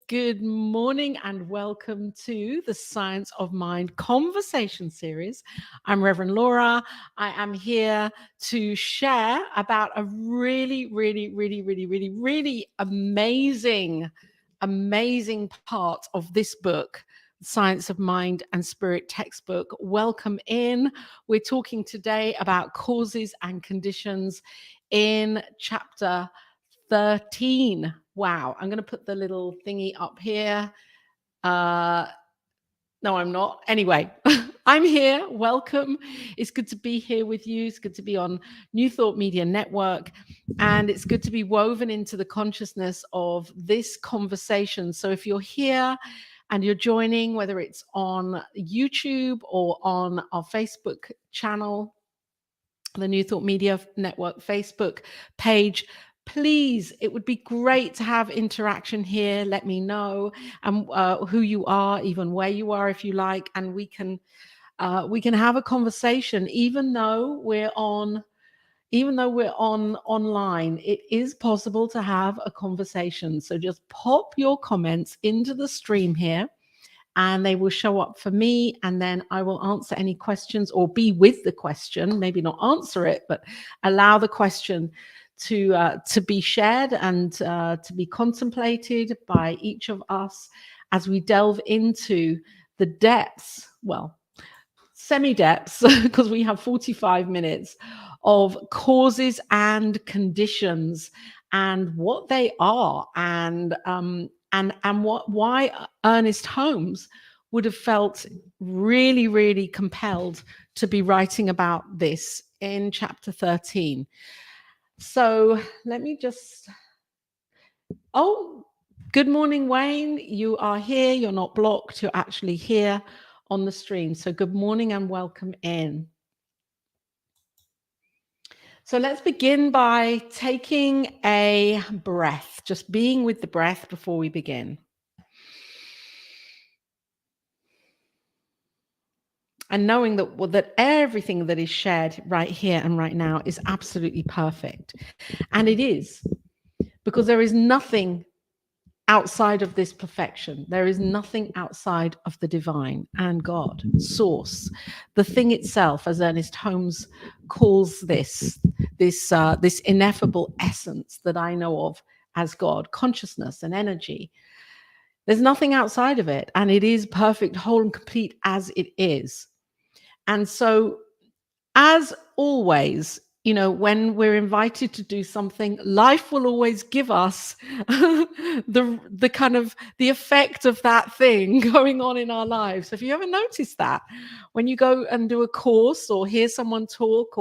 Good morning and welcome to the Science of Mind conversation series. I'm Reverend Laura. I am here to share about a really amazing part of this book, Science of Mind and Spirit textbook. Welcome in. We're talking today about causes and conditions in chapter 13. Wow. I'm going to put the little thingy up here. No, I'm not. Anyway, I'm here. Welcome. It's good to be here with you. It's good to be on New Thought Media Network. And it's good to be woven into the consciousness of this conversation. So if you're here and you're joining, whether it's on YouTube or on our Facebook channel, the New Thought Media Network Facebook page, please, it would be great to have interaction here. Let me know who you are, even where you are, if you like, and we can have a conversation. Even though we're on online, it is possible to have a conversation. So just pop your comments into the stream here, and they will show up for me, and then I will answer any questions or be with the question, maybe not answer it, but allow the question to be shared and to be contemplated by each of us as we delve into the depths, well, semi-depths, because we have 45 minutes of causes and conditions and what they are, and why Ernest Holmes would have felt really compelled to be writing about this in chapter 13. So let me just, good morning, Wayne. You are here. You're not blocked. You're actually here on the stream. So good morning and welcome in. So let's begin by taking a breath, just being with the breath before we begin. And knowing that everything that is shared right here and right now is absolutely perfect. And it is, because there is nothing outside of this perfection. There is nothing outside of the divine and God, source, the thing itself, as Ernest Holmes calls this ineffable essence that I know of as God, consciousness and energy. There's nothing outside of it, and it is perfect, whole, and complete as it is. And so, as always, you know, when we're invited to do something, life will always give us the kind of the effect of that thing going on in our lives. Have you ever noticed that when you go and do a course or hear someone talk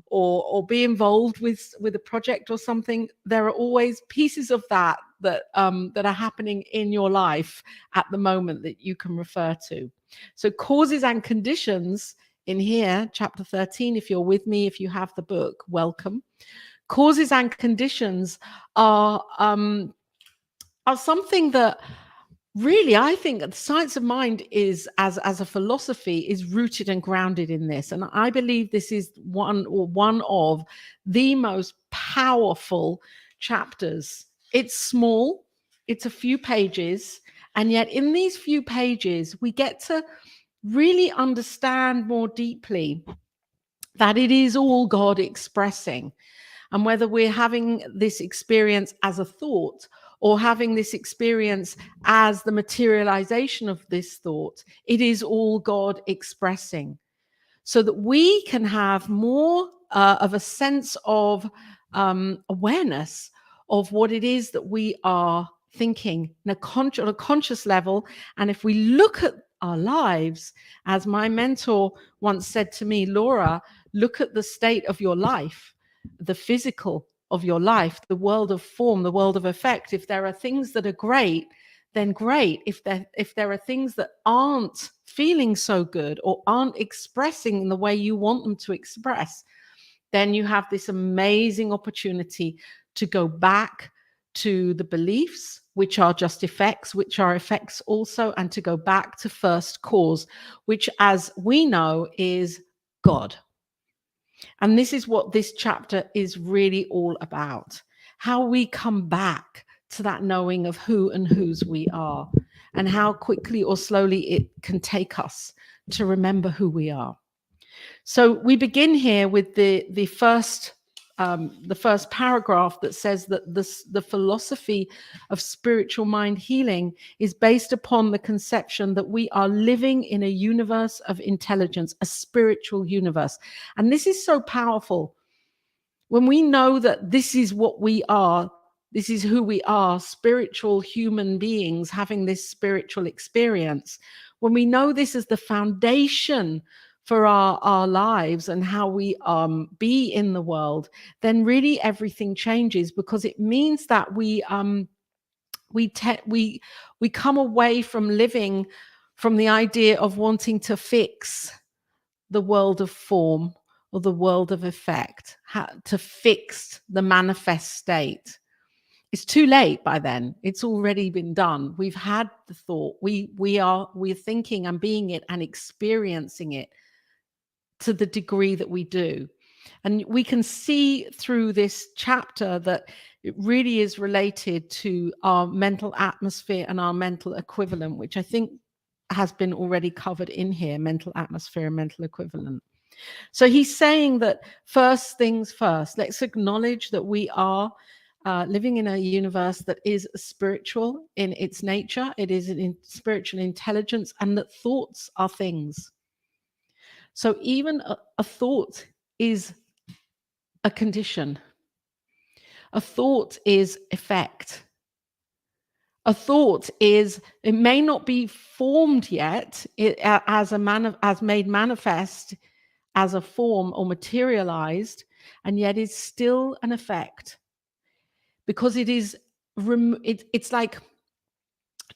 or be involved with a project or something, there are always pieces of that are happening in your life at the moment that you can refer to. So causes and conditions in here, chapter 13, if you're with me, if you have the book, welcome. Causes and conditions are something that really, I think the science of mind is, as a philosophy, is rooted and grounded in this. And I believe this is one of the most powerful chapters. It's small, it's a few pages, and yet in these few pages, we get to really understand more deeply that it is all God expressing. And whether we're having this experience as a thought or having this experience as the materialization of this thought, it is all God expressing, so that we can have more of a sense of awareness of what it is that we are thinking on a conscious level. And if we look at our lives, as my mentor once said to me, Laura, look at the state of your life, the physical of your life, the world of form, the world of effect. If there are things that are great, then great. If there are things that aren't feeling so good or aren't expressing in the way you want them to express, then you have this amazing opportunity to go back to the beliefs, which are just effects, which are effects also, and to go back to first cause, which, as we know, is God. And this is what this chapter is really all about, how we come back to that knowing of who and whose we are, and how quickly or slowly it can take us to remember who we are. So we begin here with the first paragraph that says that the philosophy of spiritual mind healing is based upon the conception that we are living in a universe of intelligence, a spiritual universe. And this is so powerful. When we know that this is what we are, this is who we are, spiritual human beings having this spiritual experience, when we know this is the foundation for our lives and how we be in the world, then really everything changes, because it means that we come away from living from the idea of wanting to fix the world of form or the world of effect, to fix the manifest state. It's too late by then. It's already been done. We've had the thought. We're thinking and being it and experiencing it to the degree that we do. And we can see through this chapter that it really is related to our mental atmosphere and our mental equivalent, which I think has been already covered in here, mental atmosphere and mental equivalent. So he's saying that first things first, let's acknowledge that we are living in a universe that is spiritual in its nature. It is an spiritual intelligence, and that thoughts are things. So even a thought is a condition. A thought is effect. A thought is, it may not be formed yet as made manifest as a form or materialized, and yet it's still an effect, because it is it's like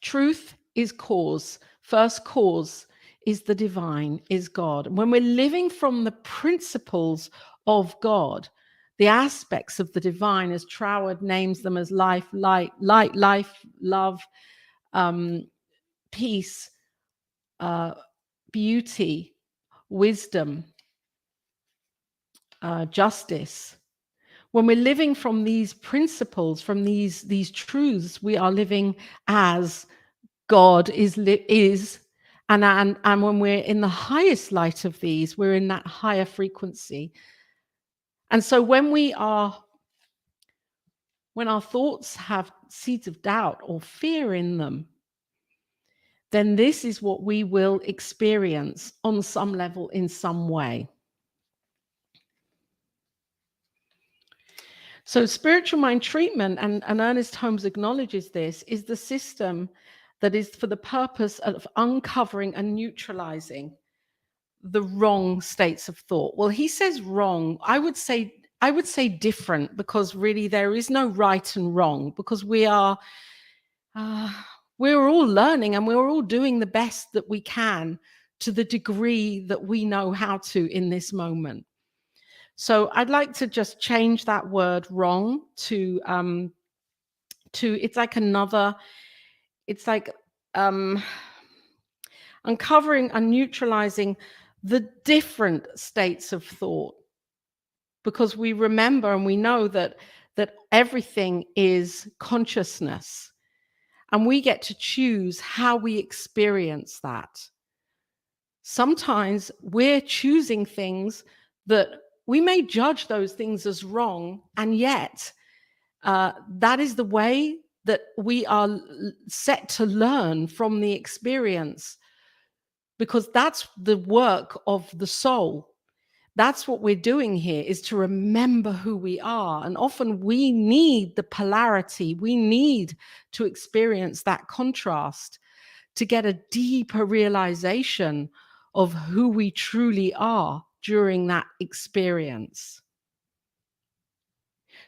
truth is cause. First cause is the divine, is God. When we're living from the principles of God, the aspects of the divine, as Troward names them, as life, light, life, love, peace, beauty, wisdom, justice. When we're living from these principles, from these truths, we are living as God is. And when we're in the highest light of these, we're in that higher frequency. And so when our thoughts have seeds of doubt or fear in them, then this is what we will experience on some level in some way. So spiritual mind treatment, and Ernest Holmes acknowledges this, is the system that is for the purpose of uncovering and neutralizing the wrong states of thought. Well, he says wrong. I would say different, because really there is no right and wrong, because we're all learning, and we're all doing the best that we can to the degree that we know how to in this moment. So I'd like to just change that word wrong to it's like uncovering and neutralizing the different states of thought, because we remember and we know that everything is consciousness, and we get to choose how we experience that. Sometimes we're choosing things that we may judge those things as wrong, and yet that is the way that we are set to learn from the experience, because that's the work of the soul. That's what we're doing here, is to remember who we are. And often we need the polarity. We need to experience that contrast to get a deeper realization of who we truly are during that experience.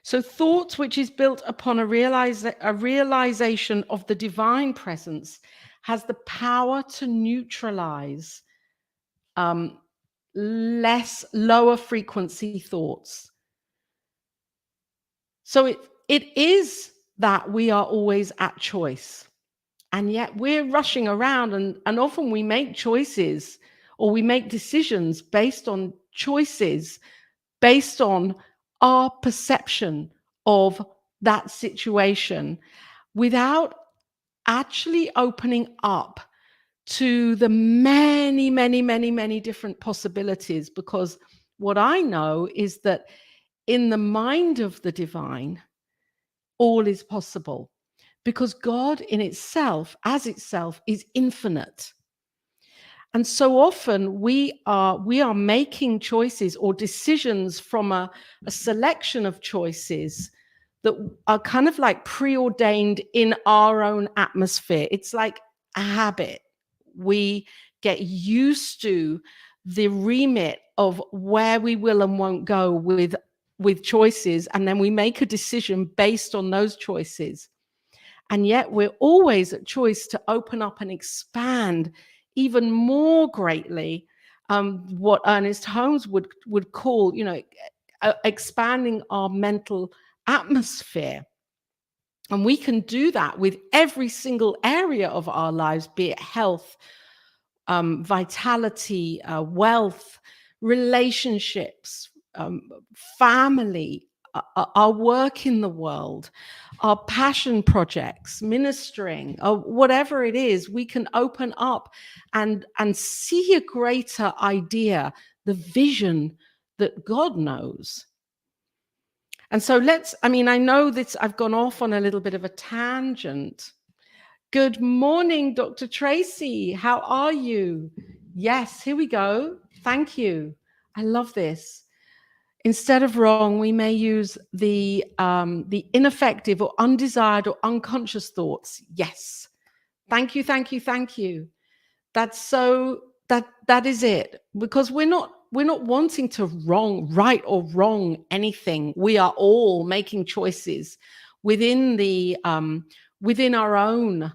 So thought, which is built upon a realization of the divine presence, has the power to neutralize lower frequency thoughts. So it is that we are always at choice, and yet we're rushing around, and often we make choices, or we make decisions based on choices, based on our perception of that situation, without actually opening up to the many, many, many, many different possibilities. Because what I know is that in the mind of the divine, all is possible, because God in itself, as itself, is infinite. And so often we are making choices or decisions from a selection of choices that are kind of like preordained in our own atmosphere. It's like a habit. We get used to the remit of where we will and won't go with choices, and then we make a decision based on those choices. And yet we're always at choice to open up and expand even more greatly, what Ernest Holmes would call, expanding our mental atmosphere. And we can do that with every single area of our lives, be it health, vitality, wealth, relationships, family, our work in the world, our passion projects, ministering, or whatever it is. We can open up and see a greater idea, the vision that God knows. And so I know that I've gone off on a little bit of a tangent. Good morning, Dr. Tracy. How are you? Yes, here we go. Thank you. I love this. Instead of wrong, we may use the ineffective or undesired or unconscious thoughts. Yes. Thank you, thank you, thank you. That's so that is it. Because we're not wanting to right or wrong anything. We are all making choices within within our own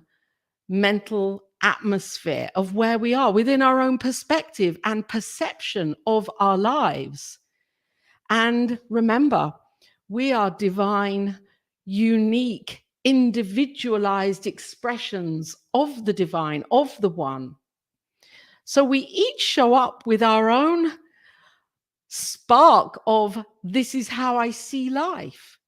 mental atmosphere of where we are, within our own perspective and perception of our lives. And remember, we are divine, unique, individualized expressions of the divine, of the one. So we each show up with our own spark of, this is how I see life.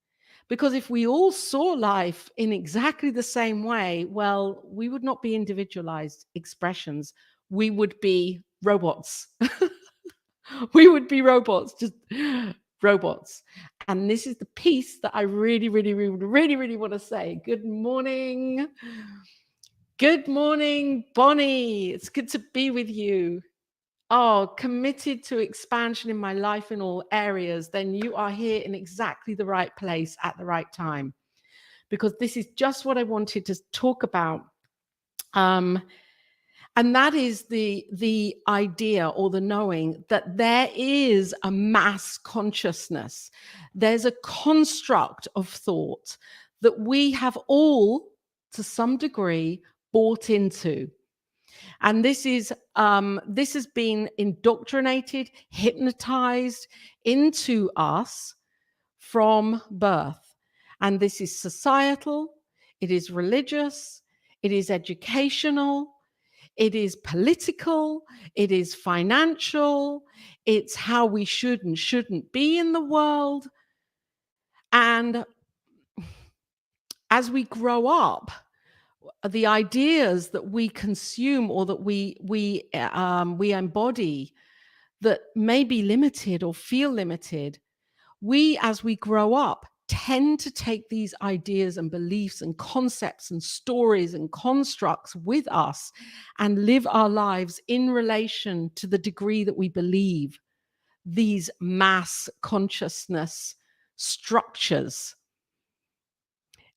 Because if we all saw life in exactly the same way, well, we would not be individualized expressions. We would be robots. We would be robots, just robots. And this is the piece that I really, really, really, really, really want to say. Good morning. Good morning, Bonnie. It's good to be with you. Oh, committed to expansion in my life in all areas. Then you are here in exactly the right place at the right time, because this is just what I wanted to talk about. And that is the idea, or the knowing, that there is a mass consciousness. There's a construct of thought that we have all, to some degree, bought into. And this has been indoctrinated, hypnotized into us from birth. And this is societal, it is religious, it is educational, it is political, it is financial, it's how we should and shouldn't be in the world. And as we grow up, the ideas that we consume, or that we embody, that may be limited or feel limited, we, as we grow up, tend to take these ideas and beliefs and concepts and stories and constructs with us and live our lives in relation to the degree that we believe these mass consciousness structures.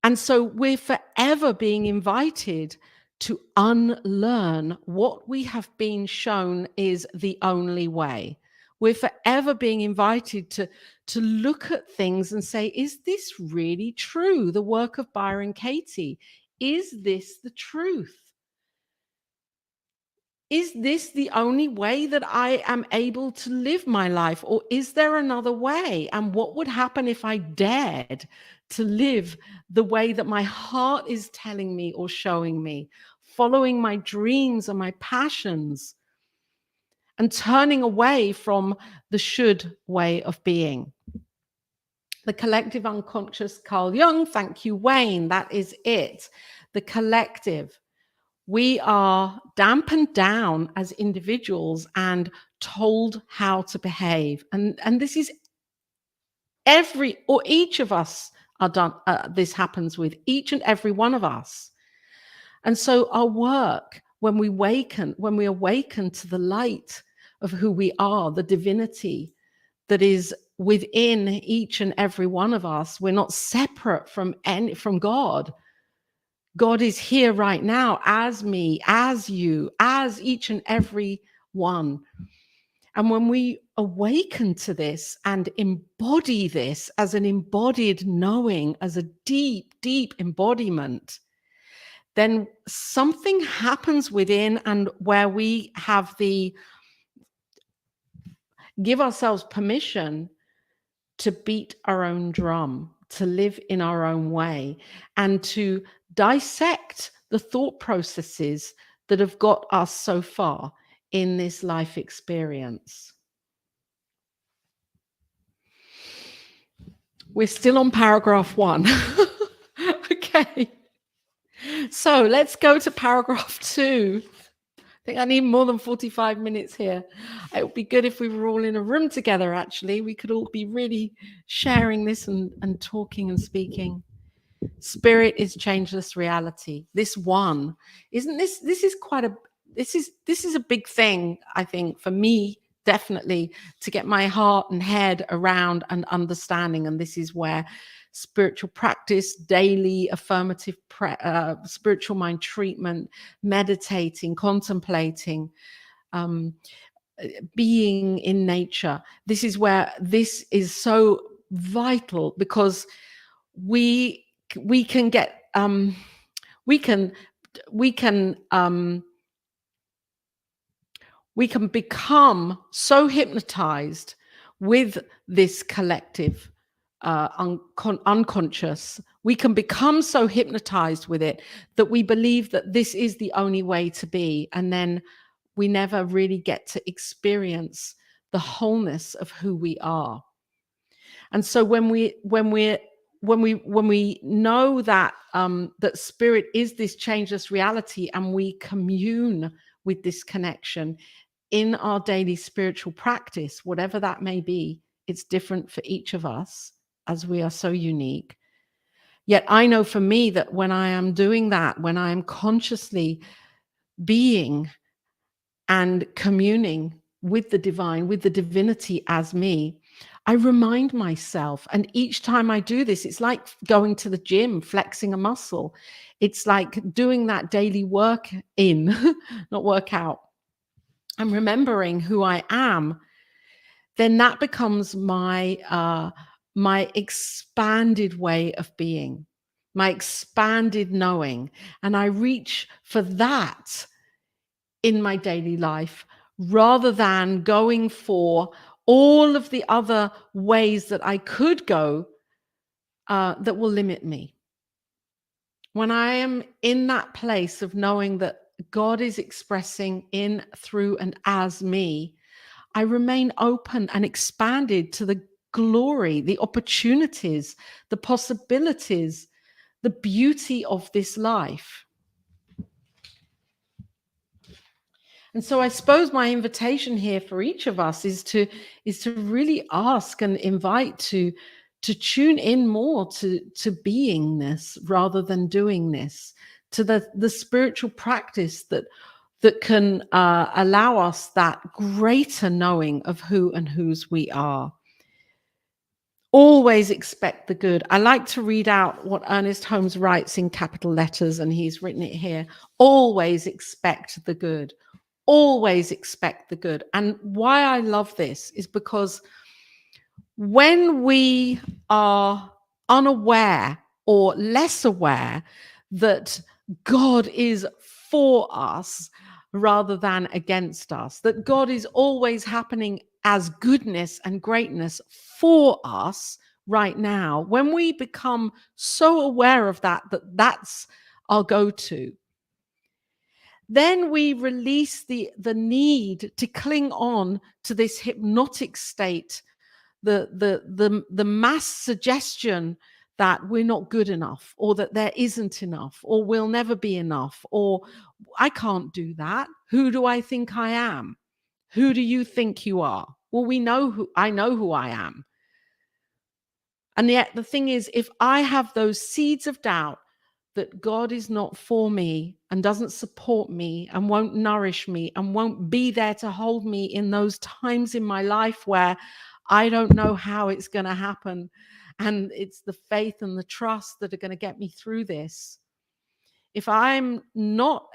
And so we're forever being invited to unlearn what we have been shown is the only way. We're forever being invited to look at things and say, is this really true? The work of Byron Katie. Is this the truth? Is this the only way that I am able to live my life? Or is there another way? And what would happen if I dared to live the way that my heart is telling me or showing me, following my dreams and my passions, and turning away from the should way of being? The collective unconscious, Carl Jung. Thank you, Wayne. That is it. The collective. We are dampened down as individuals and told how to behave. And this is each of us are done. This happens with each and every one of us. And so our work, when we awaken to the light of who we are, the divinity that is within each and every one of us, we're not separate from God. God is here right now as me, as you, as each and every one. And when we awaken to this and embody this as an embodied knowing, as a deep, deep embodiment, then something happens within, and where we have give ourselves permission to beat our own drum, to live in our own way, and to dissect the thought processes that have got us so far in this life experience. We're still on paragraph 1. Okay. So let's go to paragraph 2. I think I need more than 45 minutes here. It would be good if we were all in a room together, actually. We could all be really sharing this and talking and speaking. Spirit is changeless reality. This one, isn't this is quite a this is a big thing, I think, for me, definitely, to get my heart and head around and understanding. And this is where spiritual practice, daily affirmative spiritual mind treatment, meditating, contemplating, being in nature, this is where this is so vital, because we can get we can become so hypnotized with this collective unconscious. We can become so hypnotized with it that we believe that this is the only way to be, and then we never really get to experience the wholeness of who we are. And so when we know that that spirit is this changeless reality, and we commune with this connection in our daily spiritual practice, whatever that may be, it's different for each of us, as we are so unique. Yet I know for me that when I am doing that, when I am consciously being and communing with the divine, with the divinity as me, I remind myself. And each time I do this, it's like going to the gym, flexing a muscle. It's like doing that daily work not workout. I'm remembering who I am. Then that becomes my expanded way of being, my expanded knowing. And I reach for that in my daily life, rather than going for all of the other ways that I could go that will limit me. When I am in that place of knowing that God is expressing in, through, and as me, I remain open and expanded to the glory, the opportunities, the possibilities, the beauty of this life. And so I suppose my invitation here for each of us is to really ask and invite to tune in more to beingness rather than doingness, to the spiritual practice that can allow us that greater knowing of who and whose we are. Always expect the good. I like to read out what Ernest Holmes writes in capital letters, and he's written it here. Always expect the good. Always expect the good. And why I love this is because when we are unaware or less aware that God is for us rather than against us, that God is always happening as goodness and greatness for us right now, when we become so aware of that that's our go-to, then we release the need to cling on to this hypnotic state the mass suggestion that we're not good enough, or that there isn't enough, or we'll never be enough, or I can't do that. Who do I think I am? Who do you think you are? Well, I know who I am. And yet the thing is, if I have those seeds of doubt that God is not for me and doesn't support me and won't nourish me and won't be there to hold me in those times in my life where I don't know how it's going to happen, and it's the faith and the trust that are going to get me through this. If I'm not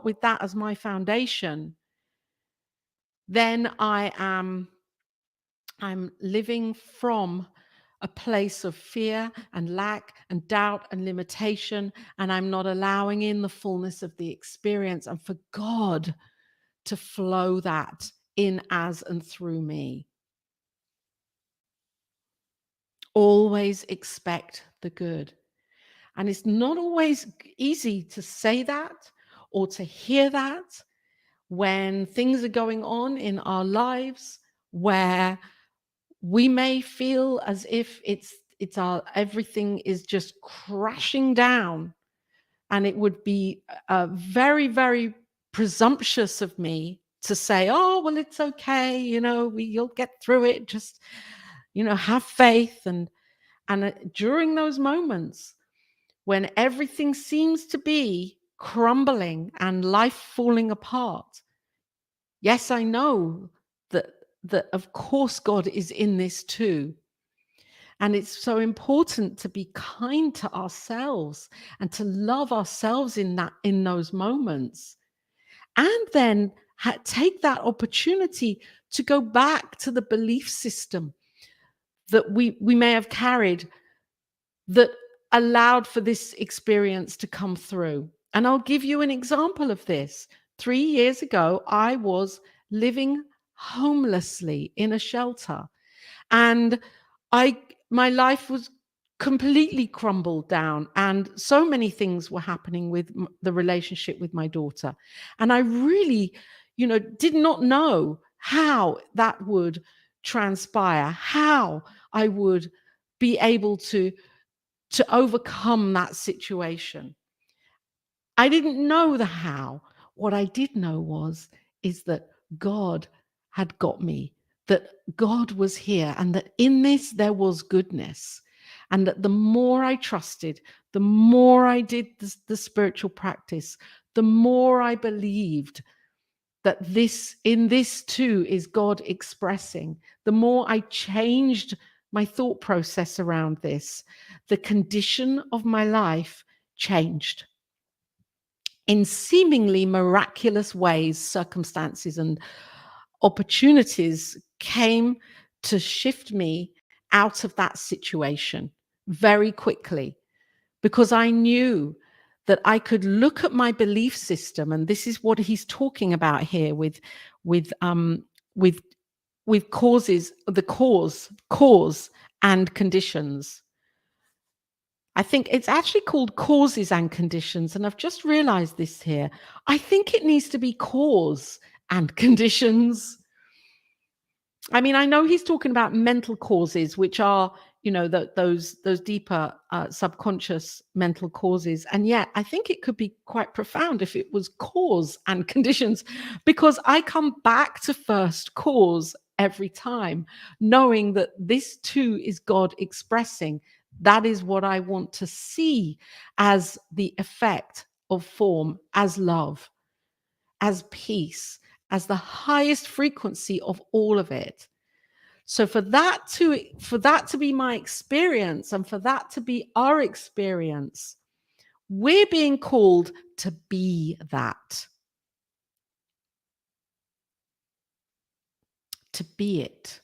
with that as my foundation, then I'm living from a place of fear and lack and doubt and limitation, and I'm not allowing in the fullness of the experience and for God to flow that in as and through me. Always expect the good. And it's not always easy to say that or to hear that when things are going on in our lives where we may feel as if it's our everything is just crashing down, and it would be very, very presumptuous of me to say, oh well, it's okay, you'll get through it, just have faith. And during those moments when everything seems to be crumbling and life falling apart, yes, I know that of course God is in this too. And it's so important to be kind to ourselves and to love ourselves in those moments. And then take that opportunity to go back to the belief system that we may have carried that allowed for this experience to come through. And I'll give you an example of this. 3 years ago, I was living homelessly in a shelter, and my life was completely crumbled down, and so many things were happening with the relationship with my daughter. And I really, did not know how that would transpire, how I would be able to overcome that situation. I didn't know the how. What I did know is that God had got me, that God was here, and that in this there was goodness. And that the more I trusted, the more I did the spiritual practice, the more I believed that in this too is God expressing, the more I changed my thought process around this, the condition of my life changed. In seemingly miraculous ways, circumstances and opportunities came to shift me out of that situation very quickly, because I knew that I could look at my belief system, and this is what he's talking about here with causes, the cause and conditions. I think it's actually called causes and conditions, and I've just realized this here. I think it needs to be cause and conditions. I mean, I know he's talking about mental causes, which are, those deeper subconscious mental causes. And yet I think it could be quite profound if it was cause and conditions, because I come back to first cause every time, knowing that this too is God expressing. That is what I want to see as the effect of form, as love, as peace, as the highest frequency of all of it. So for that to be my experience, and for that to be our experience, we're being called to be that. To be it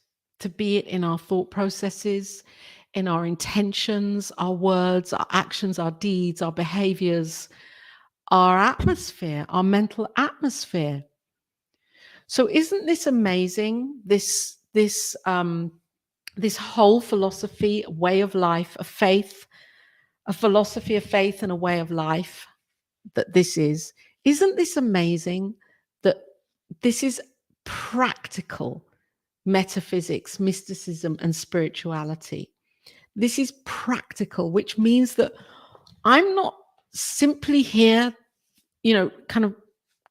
in our thought processes, in our intentions, our words, our actions, our deeds, our behaviors, our atmosphere, our mental atmosphere. So isn't this amazing? This whole philosophy, way of life, a faith, a philosophy of faith and a way of life that this is. Isn't this amazing that this is practical? metaphysics, mysticism, and spirituality. This is practical, which means that I'm not simply here, kind of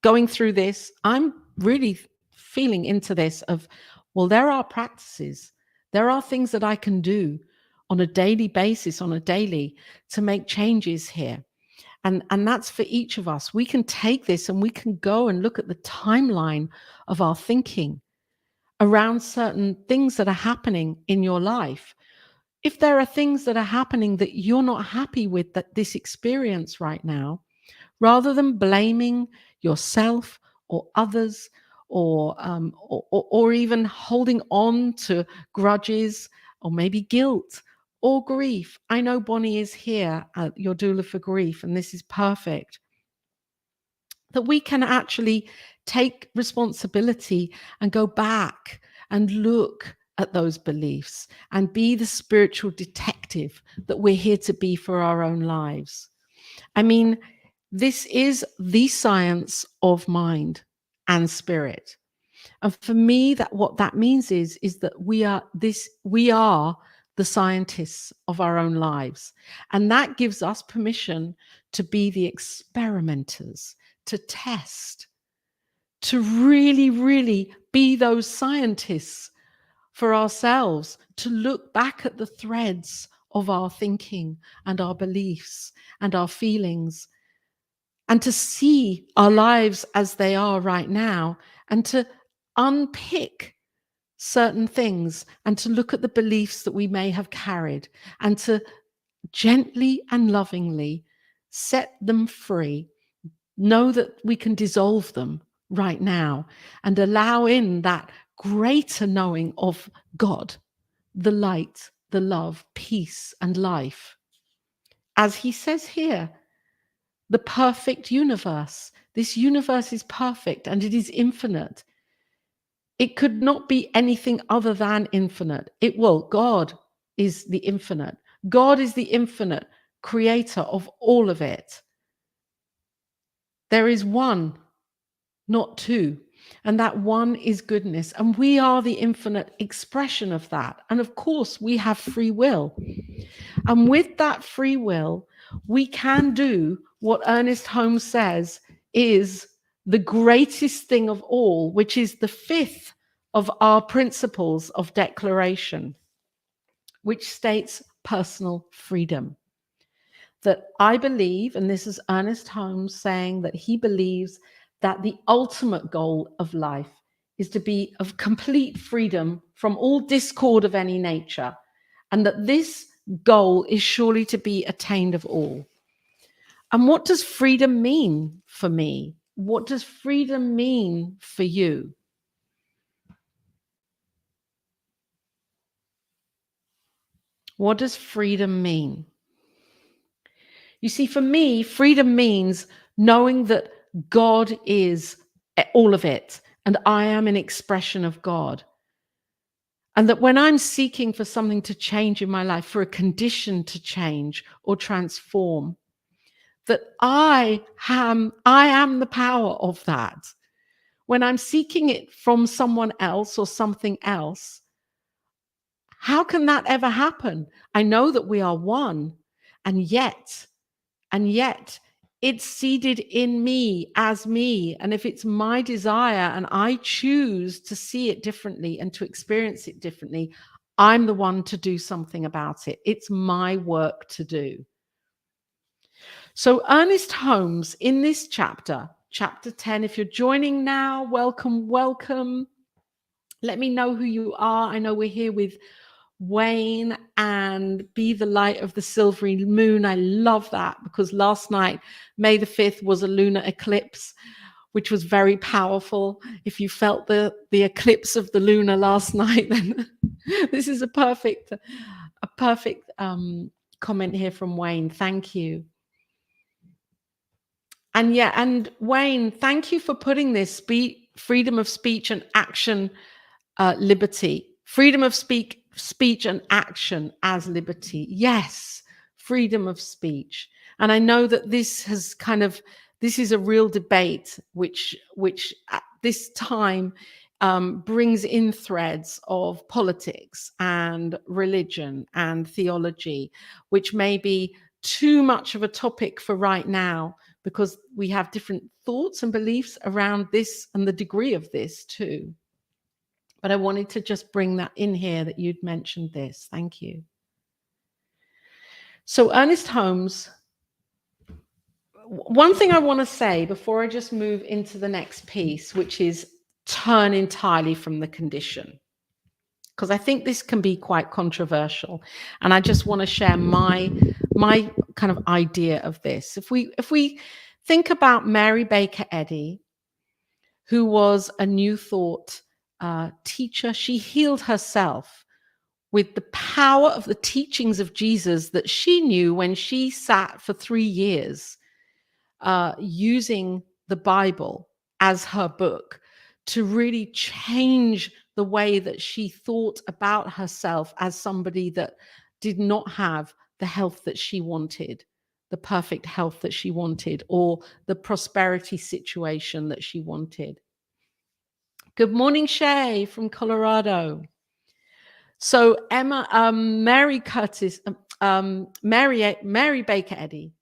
going through this. I'm really feeling into this of, well, there are practices. There are things that I can do on a daily basis, to make changes here. And that's for each of us. We can take this and we can go and look at the timeline of our thinking around certain things that are happening in your life. If there are things that are happening that you're not happy with, that this experience right now, rather than blaming yourself or others, or even holding on to grudges or maybe guilt or grief. I know Bonnie is here at your doula for grief, and this is perfect. That we can actually take responsibility and go back and look at those beliefs and be the spiritual detective that we're here to be for our own lives. I mean, this is the science of mind and spirit. And for me, what that means is that we are the scientists of our own lives. And that gives us permission to be the experimenters, to test, to really, really be those scientists for ourselves, to look back at the threads of our thinking and our beliefs and our feelings, and to see our lives as they are right now, and to unpick certain things, and to look at the beliefs that we may have carried, and to gently and lovingly set them free. Know that we can dissolve them right now and allow in that greater knowing of God, the light, the love, peace, and life. As he says here, the perfect universe. This universe is perfect and it is infinite. It could not be anything other than infinite. God is the infinite. God is the infinite creator of all of it. There is one, not two. And that one is goodness. And we are the infinite expression of that. And of course, we have free will. And with that free will, we can do what Ernest Holmes says is the greatest thing of all, which is the fifth of our principles of declaration, which states personal freedom. That I believe, and this is Ernest Holmes saying that he believes that the ultimate goal of life is to be of complete freedom from all discord of any nature, and that this goal is surely to be attained of all. And what does freedom mean for me? What does freedom mean for you? What does freedom mean? You see, for me, freedom means knowing that God is all of it, and I am an expression of God. And that when I'm seeking for something to change in my life, for a condition to change or transform, that I am the power of that. When I'm seeking it from someone else or something else, how can that ever happen? I know that we are one, and yet it's seated in me as me. And if it's my desire and I choose to see it differently and to experience it differently, I'm the one to do something about it. It's my work to do. So Ernest Holmes, in this chapter 10, if you're joining now, welcome, welcome. Let me know who you are. I know we're here with Wayne and Be the Light of the Silvery Moon. I love that because last night, May the 5th, was a lunar eclipse, which was very powerful. If you felt the eclipse of the lunar last night, then this is a perfect comment here from Wayne. Thank you. And Wayne, thank you for putting this freedom of speech and action, liberty, freedom of speech and action as liberty. Yes, freedom of speech. And I know that this is a real debate, which at this time brings in threads of politics and religion and theology, which may be too much of a topic for right now, because we have different thoughts and beliefs around this and the degree of this too. But I wanted to just bring that in here, that you'd mentioned this. Thank you. So Ernest Holmes, one thing I want to say before I just move into the next piece, which is turn entirely from the condition, because I think this can be quite controversial, and I just want to share my kind of idea of this. If we think about Mary Baker Eddy, who was a New Thought teacher, she healed herself with the power of the teachings of Jesus that she knew when she sat for 3 years using the Bible as her book to really change the way that she thought about herself as somebody that did not have the health that she wanted, the perfect health that she wanted, or the prosperity situation that she wanted. Good morning, Shay from Colorado. So Mary Baker Eddy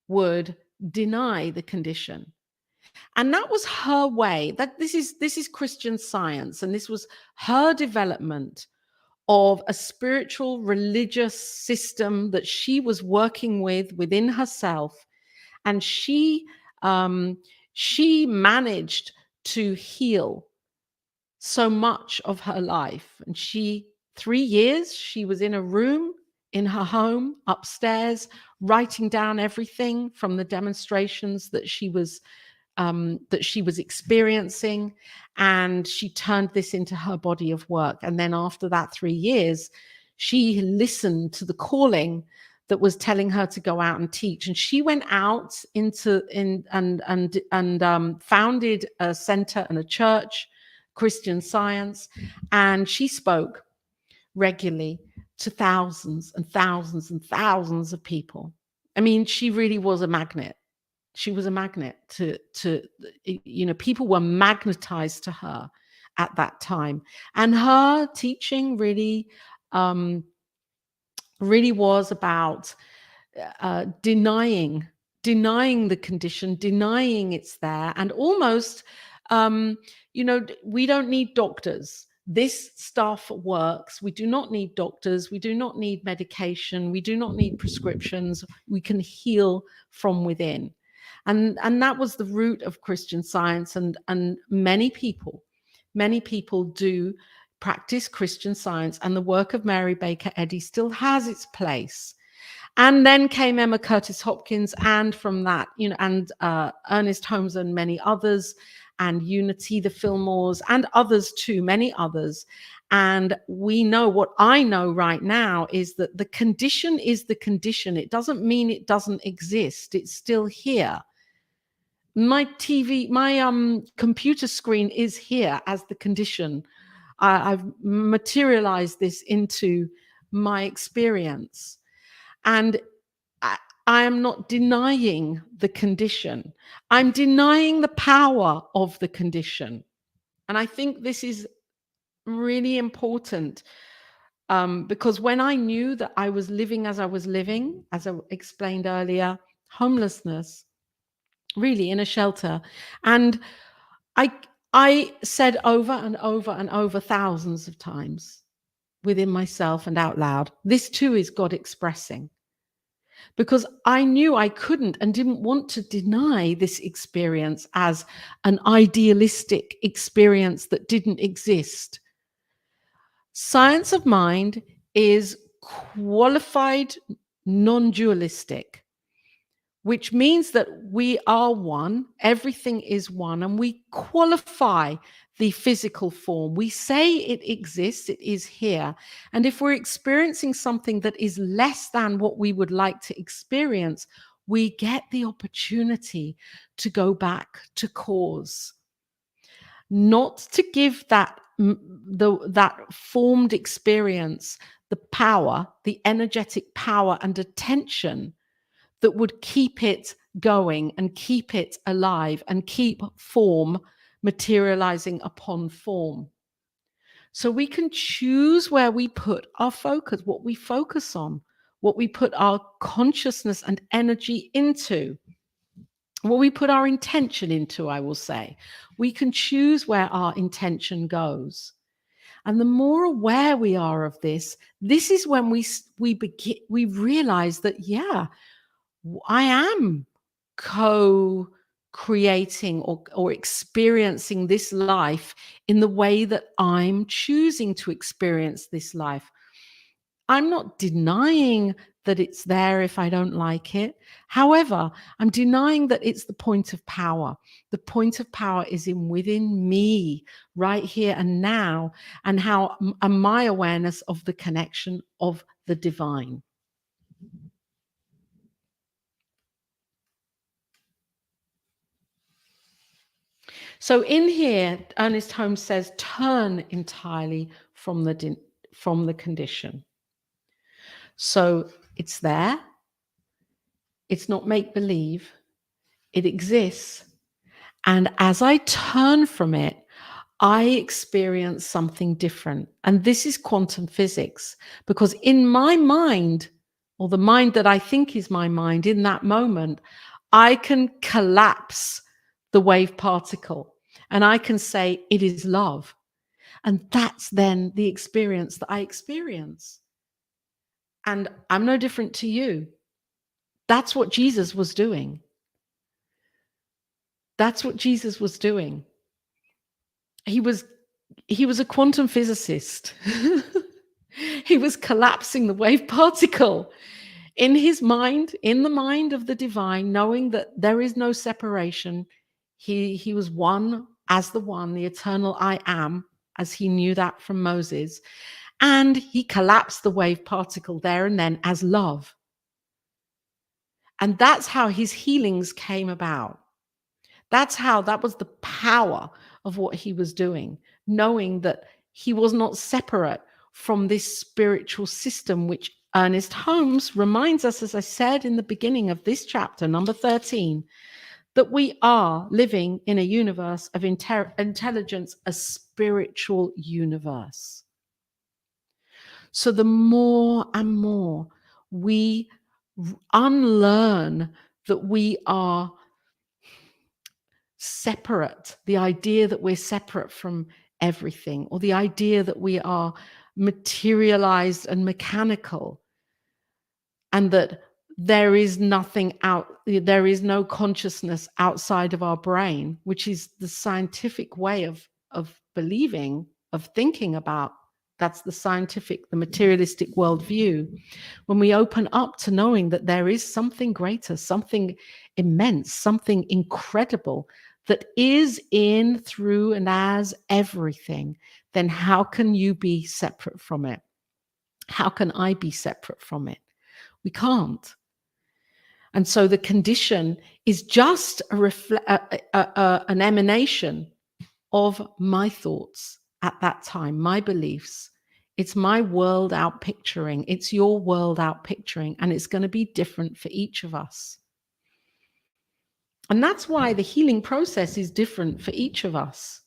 would deny the condition. And that was her way. That this is Christian Science, and this was her development of a spiritual religious system that she was working with within herself. And she managed to heal so much of her life. And 3 years, she was in a room in her home upstairs, writing down everything from the demonstrations that she was experiencing, and she turned this into her body of work. And then after that 3 years, she listened to the calling that was telling her to go out and teach, and she went out and founded a center and a church, Christian Science, and she spoke regularly to thousands and thousands and thousands of people. I mean, she really was a magnet. She was a magnet to people were magnetized to her at that time. And her teaching really was about denying the condition, denying it's there, and almost, we don't need doctors. This stuff works. We do not need doctors. We do not need medication. We do not need prescriptions. We can heal from within. And that was the root of Christian Science. And many people do practice Christian Science, and the work of Mary Baker Eddy still has its place. And then came Emma Curtis Hopkins, and from that, and Ernest Holmes and many others, and Unity, the Fillmores, and others too, many others. And we know, what I know right now is that the condition is the condition. It doesn't mean it doesn't exist. It's still here. My TV, my computer screen is here as the condition. I've materialized this into my experience. And I am not denying the condition. I'm denying the power of the condition. And I think this is really important, because when I knew that I was living as I was living, as I explained earlier, homelessness, really in a shelter, and I said over and over and over thousands of times within myself and out loud, this too is God expressing. Because I knew I couldn't and didn't want to deny this experience as an idealistic experience that didn't exist. Science of mind is qualified non-dualistic, which means that we are one, everything is one, and we qualify the physical form. We say it exists, it is here. And if we're experiencing something that is less than what we would like to experience, we get the opportunity to go back to cause. Not to give that formed experience the power, the energetic power and attention that would keep it going and keep it alive and keep form materializing upon form. So we can choose where we put our focus, what we focus on, what we put our consciousness and energy into, what we put our intention into, I will say. We can choose where our intention goes. And the more aware we are of this, this is when we realize that, yeah, I am co-creating or experiencing this life in the way that I'm choosing to experience this life. I'm not denying that it's there if I don't like it. However, I'm denying that it's the point of power. The point of power is within me, right here and now, and and my awareness of the connection of the divine. So in here, Ernest Holmes says, turn entirely from the condition. So it's there. It's not make believe. It exists. And as I turn from it, I experience something different. And this is quantum physics, because in my mind, or the mind that I think is my mind in that moment, I can collapse the wave particle and I can say it is love. And that's then the experience that I experience. And I'm no different to you. That's what Jesus was doing. That's what Jesus was doing. He was a quantum physicist. He was collapsing the wave particle in his mind, in the mind of the divine, knowing that there is no separation. He was one as the eternal I am, as he knew that from Moses. And he collapsed the wave particle there and then as love. And that's how his healings came about. That was the power of what he was doing, knowing that he was not separate from this spiritual system, which Ernest Holmes reminds us, as I said in the beginning of this chapter, number 13, that we are living in a universe of intelligence, a spiritual universe. So the more and more we unlearn that we are separate, the idea that we're separate from everything, or the idea that we are materialized and mechanical, and that there is nothing there is no consciousness outside of our brain, which is the scientific way of believing, of thinking about. That's the materialistic worldview. When we open up to knowing that there is something greater, something immense, something incredible that is in, through, and as everything, then how can you be separate from it? How can I be separate from it? We can't. And so the condition is just an emanation of my thoughts at that time, my beliefs. It's my world out picturing. It's your world out picturing. And it's going to be different for each of us. And that's why the healing process is different for each of us.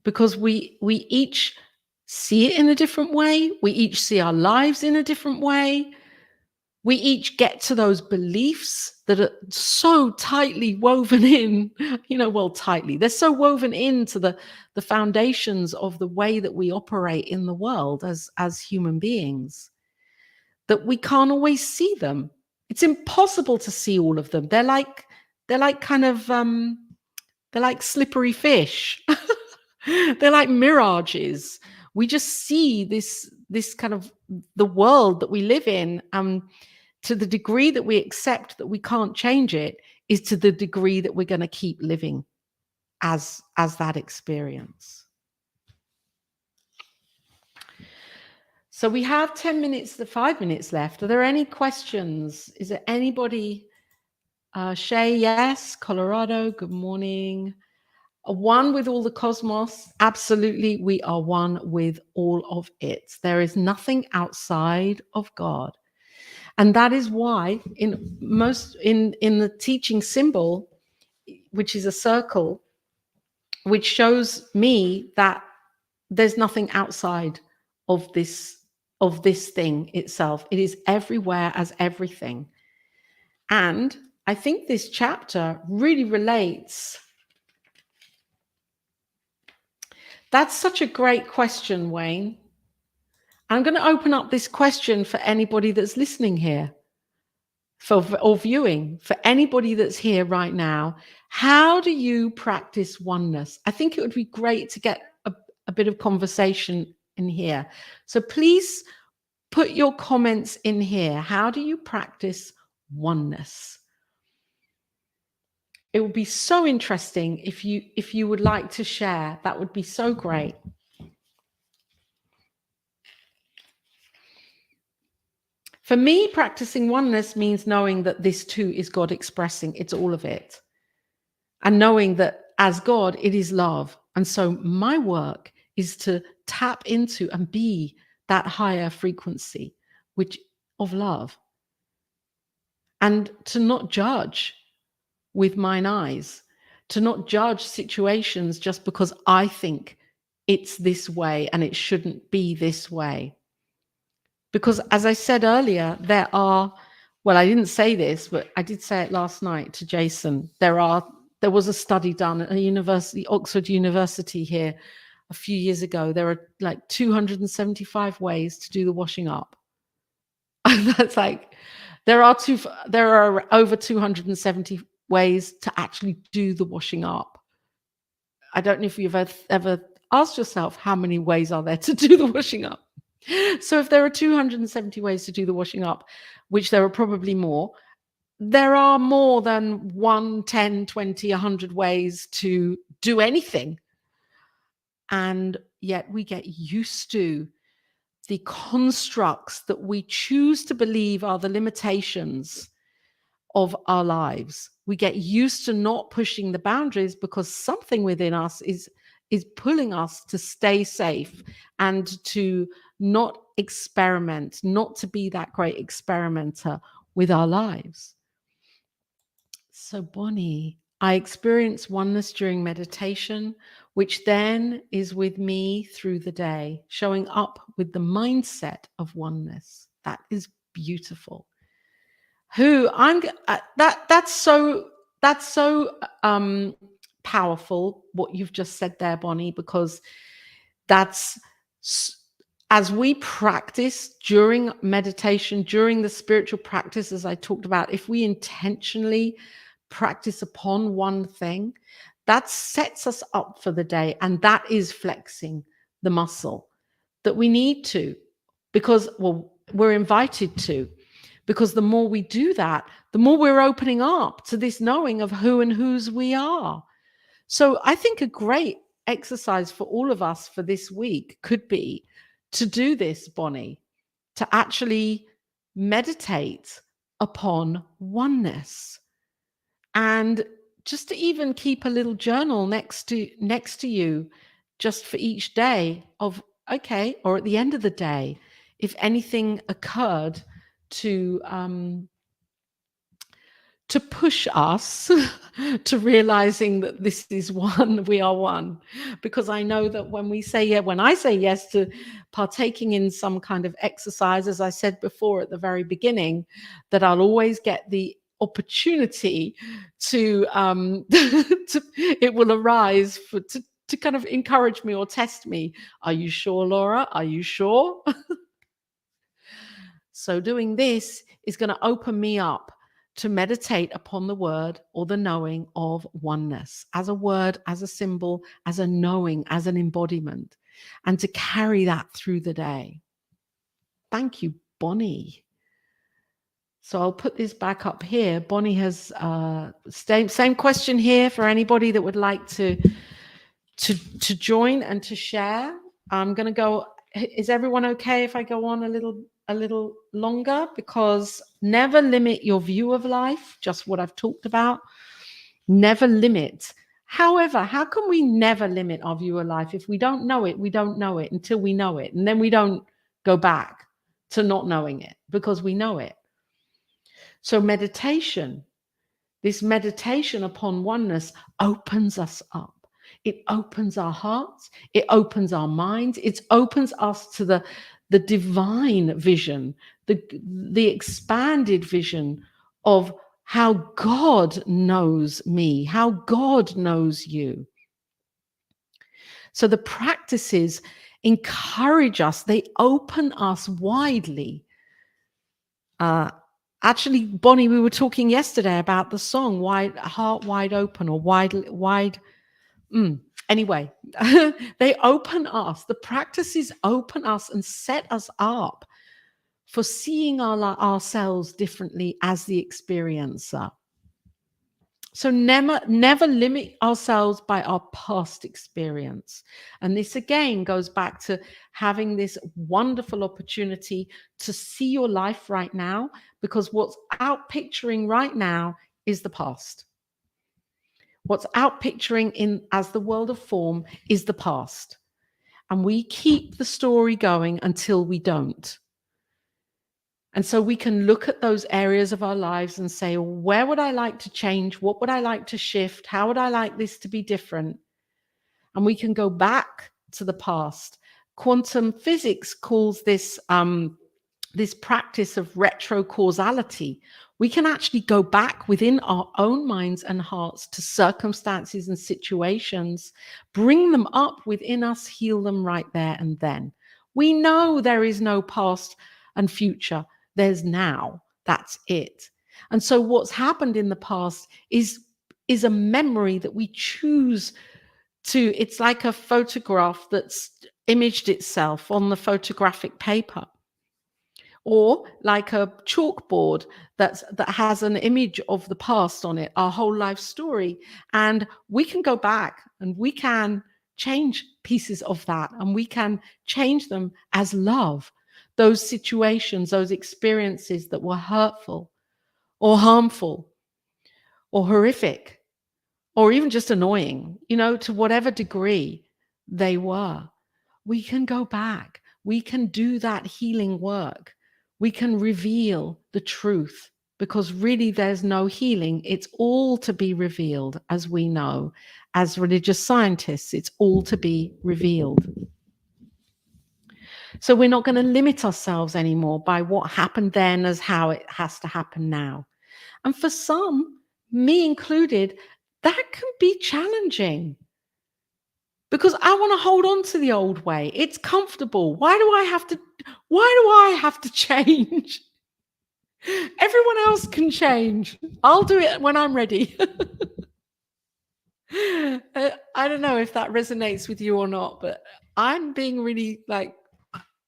Because we each see it in a different way. We each see our lives in a different way. We each get to those beliefs that are so tightly woven in, tightly. They're so woven into the foundations of the way that we operate in the world as human beings, that we can't always see them. It's impossible to see all of them. They're like slippery fish. They're like mirages. We just see this kind of the world that we live in. To the degree that we accept that we can't change it is to the degree that we're going to keep living as that experience. So we have 5 minutes left. Are there any questions? Is there anybody? Shay, yes. Colorado, good morning. One with all the cosmos. Absolutely, we are one with all of it. There is nothing outside of God. And that is why in the teaching symbol, which is a circle, which shows me that there's nothing outside of this thing itself. It is everywhere as everything. And I think this chapter really relates. That's such a great question, Wayne. I'm going to open up this question for anybody that's listening here, or viewing, for anybody that's here right now. How do you practice oneness? I think it would be great to get a bit of conversation in here. So please put your comments in here. How do you practice oneness? It would be so interesting if you would like to share. That would be so great. For me, practicing oneness means knowing that this too is God expressing. It's all of it. And knowing that as God, it is love. And so my work is to tap into and be that higher frequency, which of love. And to not judge with mine eyes, to not judge situations just because I think it's this way and it shouldn't be this way. Because as I said earlier, there are, well, I didn't say this, but I did say it last night to Jason. There was a study done at a university, Oxford University here a few years ago. There are like 275 ways to do the washing up. And that's like, there are over 270 ways to actually do the washing up. I don't know if you've ever asked yourself how many ways are there to do the washing up. So if there are 270 ways to do the washing up, which there are probably more, there are more than 1, 10, 20, 100 ways to do anything. And yet we get used to the constructs that we choose to believe are the limitations of our lives. We get used to not pushing the boundaries because something within us is pulling us to stay safe and to not experiment, not to be that great experimenter with our lives. So Bonnie, I experience oneness during meditation, which then is with me through the day, showing up with the mindset of oneness. That is beautiful. That's so powerful what you've just said there, Bonnie, because that's, as we practice during meditation, during the spiritual practice, as I talked about, if we intentionally practice upon one thing, that sets us up for the day. And that is flexing the muscle that we need to, because, well, we're invited to. Because the more we do that, the more we're opening up to this knowing of who and whose we are. So I think a great exercise for all of us for this week could be to do this, Bonnie, to actually meditate upon oneness. And just to even keep a little journal next to you, just for each day of, okay, or at the end of the day, if anything occurred to push us to realizing that this is one, we are one. Because I know that when I say yes to partaking in some kind of exercise, as I said before at the very beginning, that I'll always get the opportunity to it will arise to kind of encourage me or test me. Are you sure, Laura? Are you sure? So doing this is going to open me up to meditate upon the word or the knowing of oneness, as a word, as a symbol, as a knowing, as an embodiment, and to carry that through the day. Thank you, Bonnie. So I'll put this back up here. Bonnie has same question here for anybody that would like to join and to share. I'm going to go. Is everyone okay if I go on a little longer? Because never limit your view of life, just what I've talked about. Never limit. However, how can we never limit our view of life? If we don't know it, we don't know it until we know it. And then we don't go back to not knowing it because we know it. So meditation, this meditation upon oneness opens us up. it opens our hearts, it opens our minds, it opens us to the divine vision, the expanded vision of how God knows me, how God knows you. So the practices encourage us, they open us widely. Actually, Bonnie, we were talking yesterday about the song "Wide Heart Wide Open" or "Wide." Anyway, they open us. The practices open us and set us up for seeing ourselves differently as the experiencer. So never limit ourselves by our past experience. And this again goes back to having this wonderful opportunity to see your life right now, because what's out picturing right now is the past. What's out picturing in as the world of form is the past. And we keep the story going until we don't. And so we can look at those areas of our lives and say, where would I like to change? What would I like to shift? How would I like this to be different? And we can go back to the past. Quantum physics calls this this practice of retrocausality. We can actually go back within our own minds and hearts to circumstances and situations, bring them up within us, heal them right there and then. We know there is no past and future. There's now. That's it. And so what's happened in the past is a memory that we choose to, it's like a photograph that's imaged itself on the photographic paper, or like a chalkboard that has an image of the past on it, our whole life story. And we can go back and we can change pieces of that, and we can change them as love. Those situations, those experiences that were hurtful or harmful or horrific or even just annoying, to whatever degree they were, we can go back. We can do that healing work. We can reveal the truth, because really there's no healing. It's all to be revealed, as we know, as religious scientists, it's all to be revealed. So we're not going to limit ourselves anymore by what happened then as how it has to happen now. And for some, me included, that can be challenging, because I want to hold on to the old way. It's comfortable. Why do I have to change? Everyone else can change. I'll do it when I'm ready. I don't know if that resonates with you or not, but I'm being really like,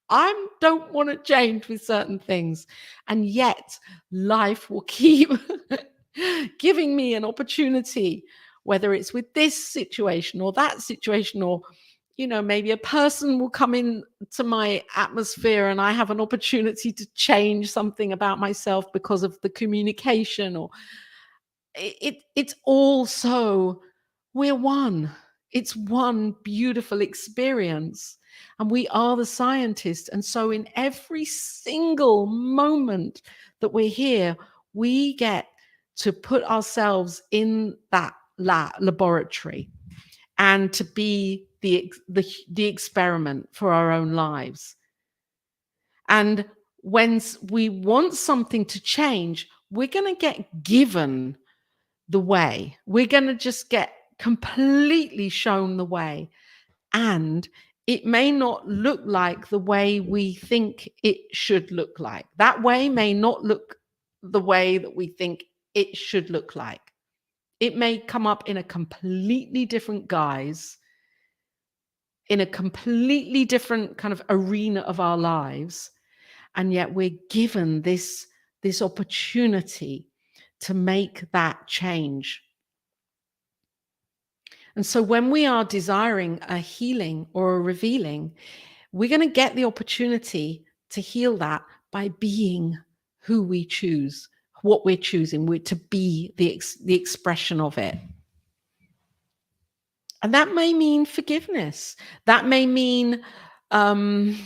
I don't want to change with certain things. And yet life will keep giving me an opportunity, whether it's with this situation or that situation, or maybe a person will come in to my atmosphere and I have an opportunity to change something about myself because of the communication, or it's all so, we're one. It's one beautiful experience, and we are the scientist. And so in every single moment that we're here, we get to put ourselves in that laboratory and to be the experiment for our own lives. And when we want something to change, we're going to get given the way. We're going to just get completely shown the way. And it may not look like the way we think it should look like. That way may not look the way that we think it should look like. It may come up in a completely different guise, in a completely different kind of arena of our lives. And yet we're given this opportunity to make that change. And so when we are desiring a healing or a revealing, we're going to get the opportunity to heal that by being who we choose, what we're choosing. We're to be the expression of it. And that may mean forgiveness. That may mean having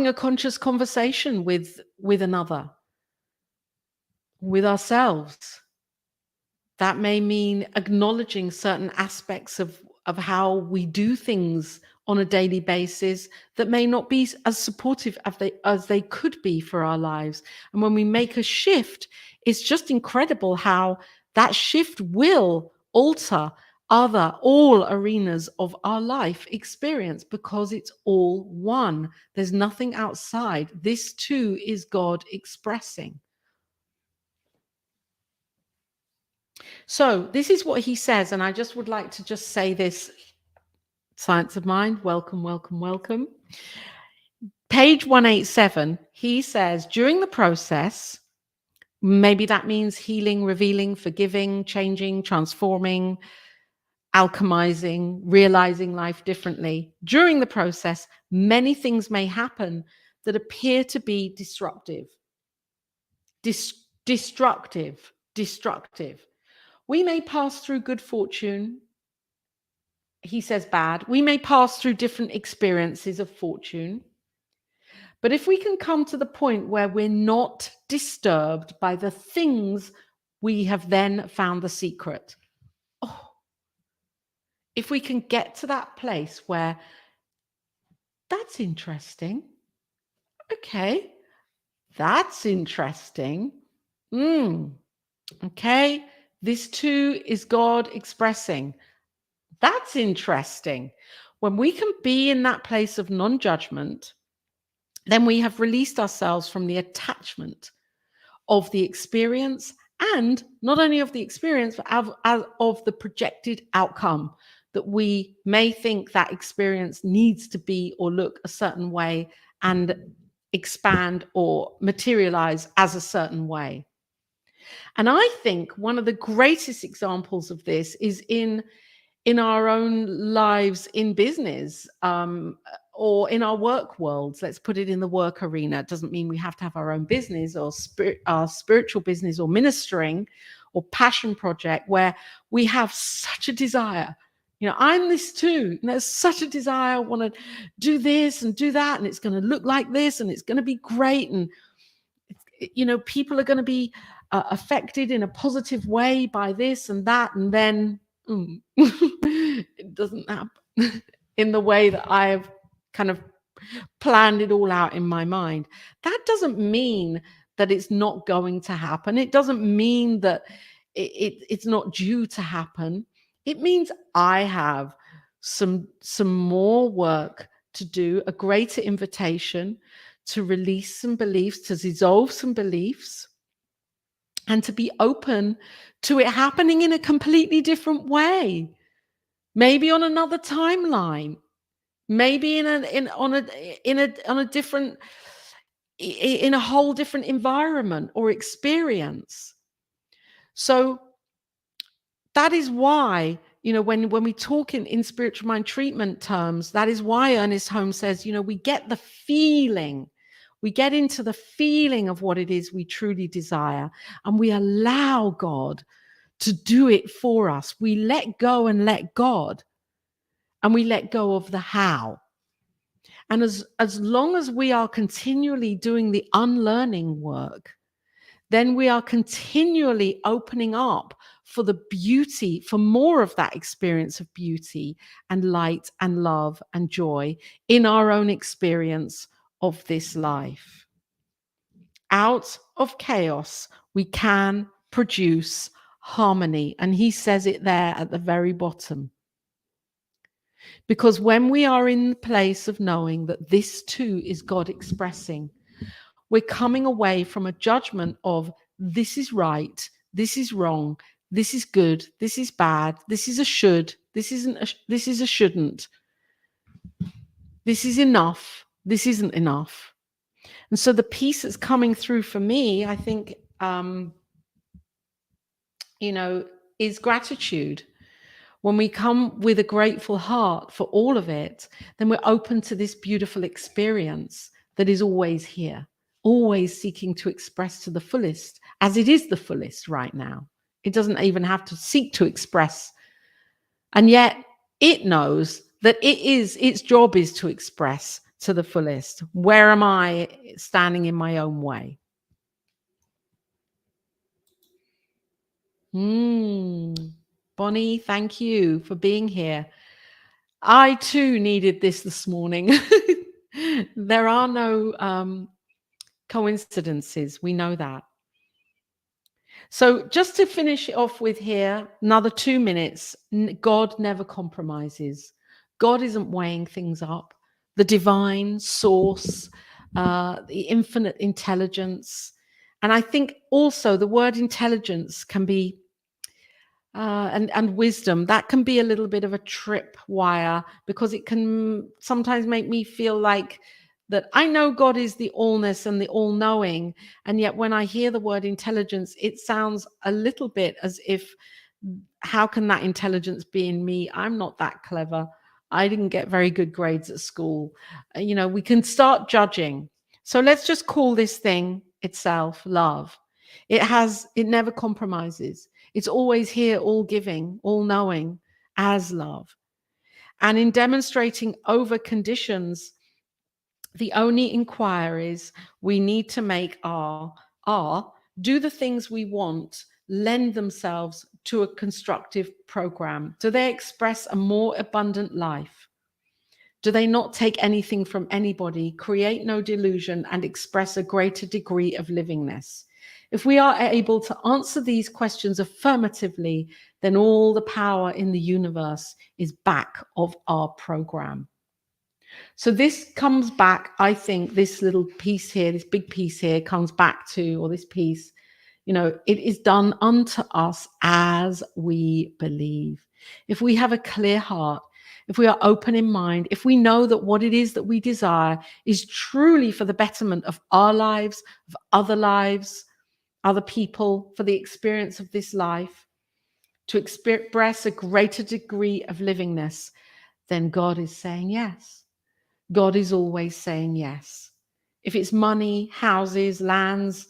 a conscious conversation with another, with ourselves. That may mean acknowledging certain aspects of how we do things on a daily basis that may not be as supportive as they could be for our lives. And when we make a shift, it's just incredible how that shift will alter all arenas of our life experience, because it's all one. There's nothing outside. This too is God expressing. So this is what he says, and I just would like to just say this. Science of Mind, welcome, welcome, welcome. Page 187, he says, during the process, maybe that means healing, revealing, forgiving, changing, transforming, alchemizing, realizing life differently. During the process, many things may happen that appear to be disruptive. Destructive. We may pass through good fortune. He says bad. We may pass through different experiences of fortune. But if we can come to the point where we're not disturbed by the things, we have then found the secret. Oh, if we can get to that place where that's interesting. Okay, that's interesting. Okay, this too is God expressing. That's interesting. When we can be in that place of non-judgment, then we have released ourselves from the attachment of the experience, and not only of the experience, but of the projected outcome that we may think that experience needs to be or look a certain way and expand or materialize as a certain way. And I think one of the greatest examples of this is in our own lives in business, or in our work worlds. Let's put it in the work arena. It doesn't mean we have to have our own business or our spiritual business or ministering or passion project where we have such a desire. I'm this too. There's such a desire. I want to do this and do that, and it's going to look like this, and it's going to be great, and people are going to be affected in a positive way by this and that, and then it doesn't happen in the way that I've kind of planned it all out in my mind. That doesn't mean that it's not going to happen. It doesn't mean that it's not due to happen. It means I have some more work to do, a greater invitation to release some beliefs, to dissolve some beliefs, and to be open to it happening in a completely different way. Maybe on another timeline, maybe in a different, in a whole different environment or experience. So that is why, when we talk in spiritual mind treatment terms, that is why Ernest Holmes says, we get the feeling. We get into the feeling of what it is we truly desire, and we allow God to do it for us. We let go and let God, and we let go of the how. And as long as we are continually doing the unlearning work, then we are continually opening up for the beauty, for more of that experience of beauty and light and love and joy in our own experience of this life. Out of chaos, we can produce harmony. And he says it there at the very bottom. Because when we are in the place of knowing that this too is God expressing, we're coming away from a judgment of this is right, this is wrong, this is good, this is bad, this is a should, this is a shouldn't, this is enough, this isn't enough. And so the piece that's coming through for me, I think, is gratitude. When we come with a grateful heart for all of it, then we're open to this beautiful experience that is always here, always seeking to express to the fullest, as it is the fullest right now. It doesn't even have to seek to express. And yet it knows that its job is to express to the fullest. Where am I standing in my own way? Bonnie, thank you for being here. I too needed this morning. There are no coincidences. We know that. So just to finish it off with here, another 2 minutes. God never compromises. God isn't weighing things up. The divine source, the infinite intelligence. And I think also the word intelligence can be and wisdom, that can be a little bit of a tripwire, because it can sometimes make me feel like that I know God is the allness and the all-knowing, and yet when I hear the word intelligence, it sounds a little bit as if, how can that intelligence be in me? I'm not that clever. I didn't get very good grades at school. We can start judging. So let's just call this thing itself love. It never compromises. It's always here, all giving, all knowing, as love. And in demonstrating over conditions, the only inquiries we need to make are do the things we want lend themselves to a constructive program? Do they express a more abundant life? Do they not take anything from anybody, create no delusion, and express a greater degree of livingness? If we are able to answer these questions affirmatively, then all the power in the universe is back of our program. So this comes back, I think, this little piece here, this big piece here comes back to, or this piece, it is done unto us as we believe. If we have a clear heart, if we are open in mind, if we know that what it is that we desire is truly for the betterment of our lives, of lives, other people, for the experience of this life, to express a greater degree of livingness, then God is saying yes. God is always saying yes. If it's money, houses, lands,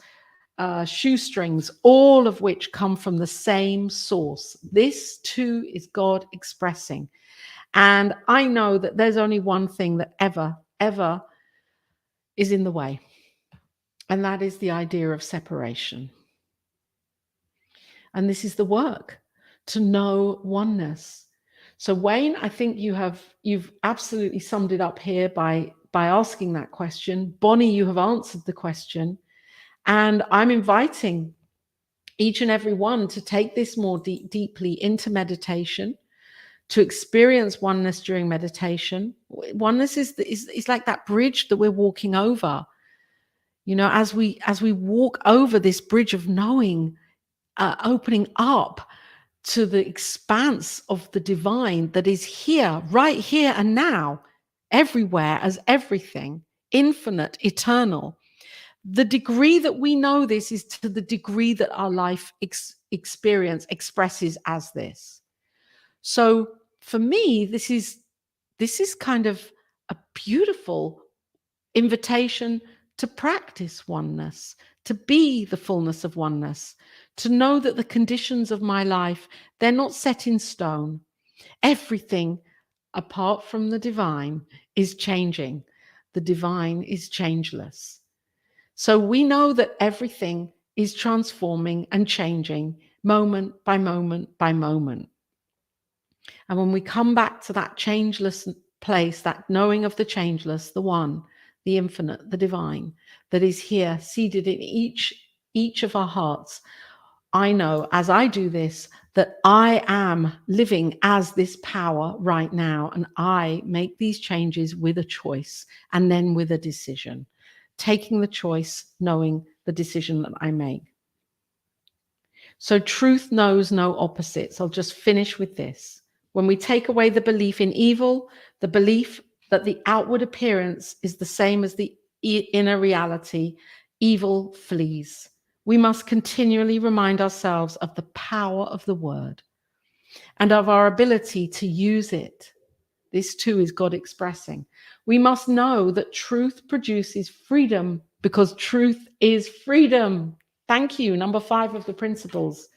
shoestrings, all of which come from the same source, this too is God expressing. And I know that there's only one thing that ever is in the way, and that is the idea of separation. And this is the work, to know oneness. So Wayne, I think you've absolutely summed it up here by asking that question. Bonnie, you have answered the question. And I'm inviting each and every one to take this more deeply into meditation, to experience oneness during meditation. Oneness is like that bridge that we're walking over. As we walk over this bridge of knowing, opening up to the expanse of the divine that is here, right here and now, everywhere as everything, infinite, eternal. The degree that we know this is to the degree that our life experience expresses as this. So for me, this is kind of a beautiful invitation to practice oneness, to be the fullness of oneness, to know that the conditions of my life, they're not set in stone. Everything apart from the divine is changing. The divine is changeless. So we know that everything is transforming and changing moment by moment by moment. And when we come back to that changeless place, that knowing of the changeless, the one, the infinite, the divine, that is here seated in each of our hearts, I know as I do this that I am living as this power right now, and I make these changes with a choice and then with a decision, taking the choice, knowing the decision that I make. So truth knows no opposites. I'll just finish with this. When we take away the belief in evil, the belief that the outward appearance is the same as the inner reality, evil flees. We must continually remind ourselves of the power of the word and of our ability to use it. This too is God expressing. We must know that truth produces freedom, because truth is freedom. Thank you. Number 5 of the principles.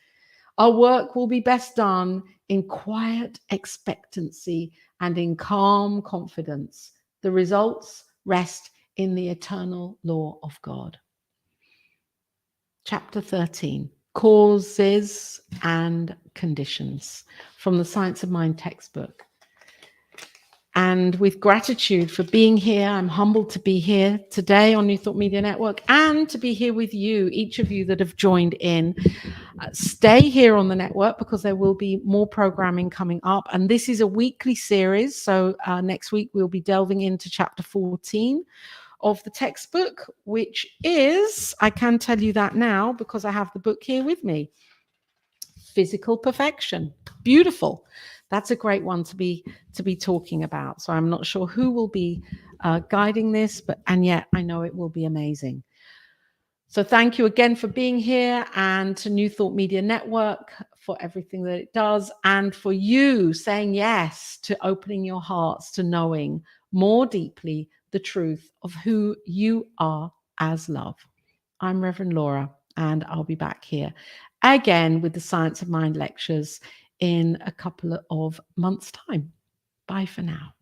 Our work will be best done in quiet expectancy and in calm confidence. The results rest in the eternal law of God. Chapter 13. Causes and Conditions from the Science of Mind textbook. And with gratitude for being here, I'm humbled to be here today on New Thought Media Network and to be here with you, each of you that have joined in. Stay here on the network because there will be more programming coming up. And this is a weekly series. So next week, we'll be delving into chapter 14 of the textbook, which is, I can tell you that now because I have the book here with me, Physical Perfection. Beautiful. That's a great one to be talking about. So I'm not sure who will be guiding this, and yet I know it will be amazing. So thank you again for being here, and to New Thought Media Network for everything that it does, and for you saying yes to opening your hearts to knowing more deeply the truth of who you are as love. I'm Reverend Laura, and I'll be back here again with the Science of Mind lectures in a couple of months' time. Bye for now.